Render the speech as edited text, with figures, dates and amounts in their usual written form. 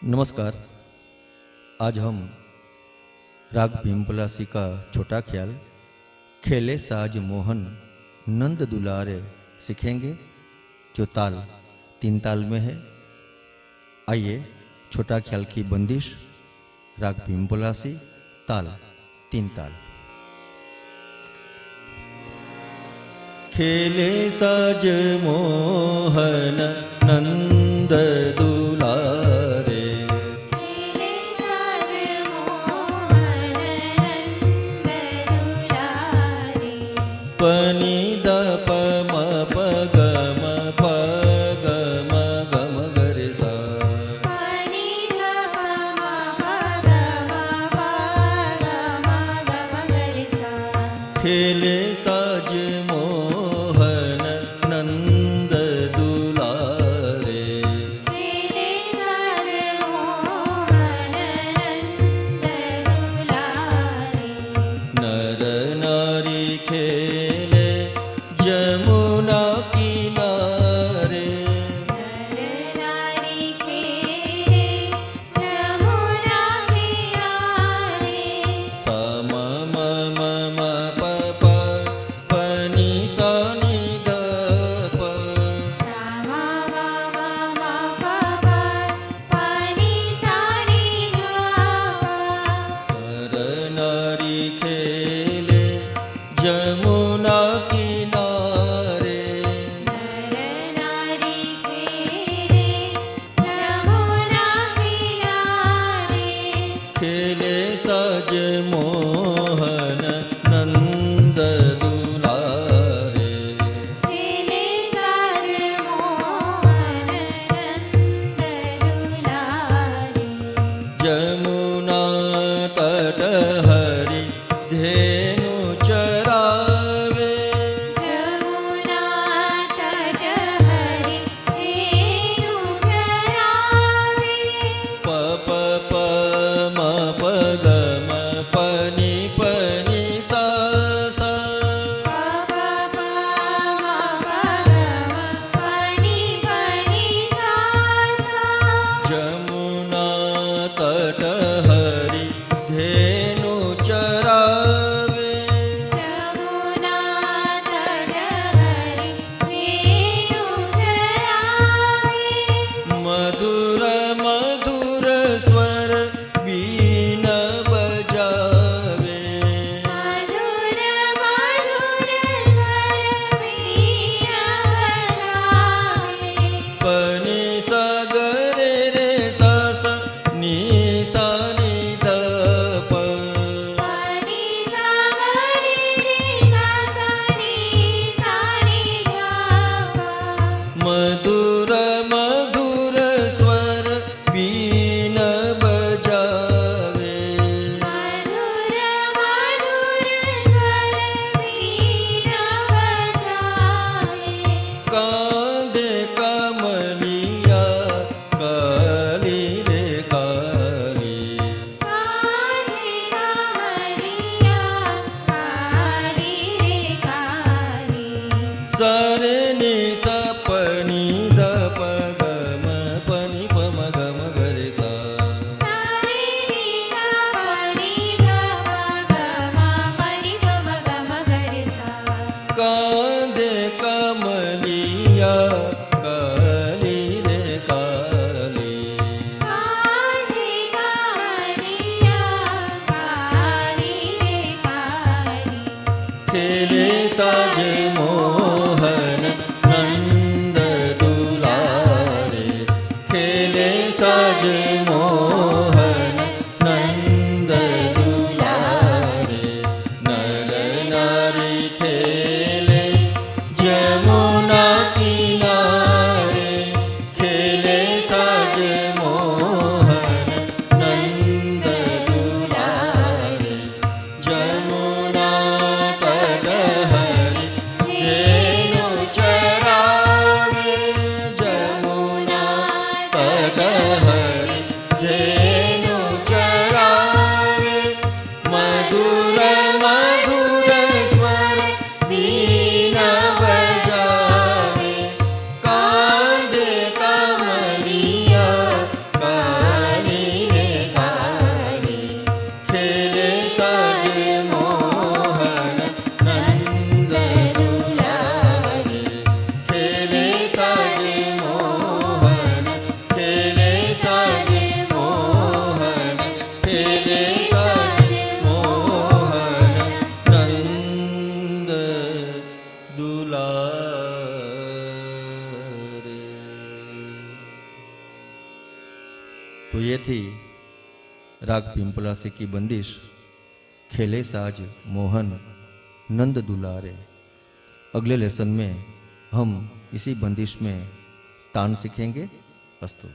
नमस्कार। आज हम राग भीमपलासी का छोटा ख्याल खेले साज मोहन नंद दुलारे सीखेंगे, जो ताल 3 ताल में है। आइए, छोटा ख्याल की बंदिश राग भीमपलासी, ताल 3 ताल। खेले साज मोहन नंद दुलारे, खेले साज मोहन नंद दुलारे। पनी द प म प ग म प ग म ग म ग रे सा। पनी ध प म प ग म प ग म ग म ग रे सा। खेले साज मोहन नंद दुलारे, खेले साज मोहन नंद दुलारे। नर नारी खेले जमुना किनारे, नर नारी खेले जमुना किनारे। सा म म म म प प प नि सा नि द प। सा म म म म प प प नि सा नि ध प। नर नारी खेले जमुना किनारे, नर नारी खेले जमुना किनारे। खेले साज मोहन नंद दुलारे, खेले साज मोहन नंद दुलारे। जमुना तट हरि धेनु चरावे, जमुना तट हरि धेनु चरावे। प प प म प ग म प नि सा सा। प प प म प ग म प नि सा सा। जमुना तट हरि धेनु चरावे, जमुना तट हरि धेनु चरावे। मधुर मधुर स्वर बीन बजावे, मधुर मधुर स्वर वीण बजावे। पनि सा ग रे रे सा सा नि सा नि ध प। पनि सा ग रे रे सा सा नि ध प। मधुर मधुर स्वर बीन बजावे, मधुर मधुर स्वर वीण बजावे। कांधे कमलिया काली रे काली, कान्हे कमलिया काली रे काली। सरे नि सा पनि द प ग म पनि प म ग म ग रे सा। सा रे नि सा प नि ध प ग म प नि ध म ग म ग रे सा। कांधे कमलिया काली रे काली, कान्हे कमलिया काली रे काली। खेले साज मोहन नंद दुलारे, खेले साज मोहन नंद दुलारे। नर नारी खेले जमुना किनारे, खेले साज मोहन नंद दुलारे। जमुना तट हरि धेनु चरावे, जमुना तट हरि तो ये थी राग पिंपलासी की बंदिश खेले साज मोहन नंद दुलारे। अगले लेसन में हम इसी बंदिश में तान सीखेंगे। अस्तु।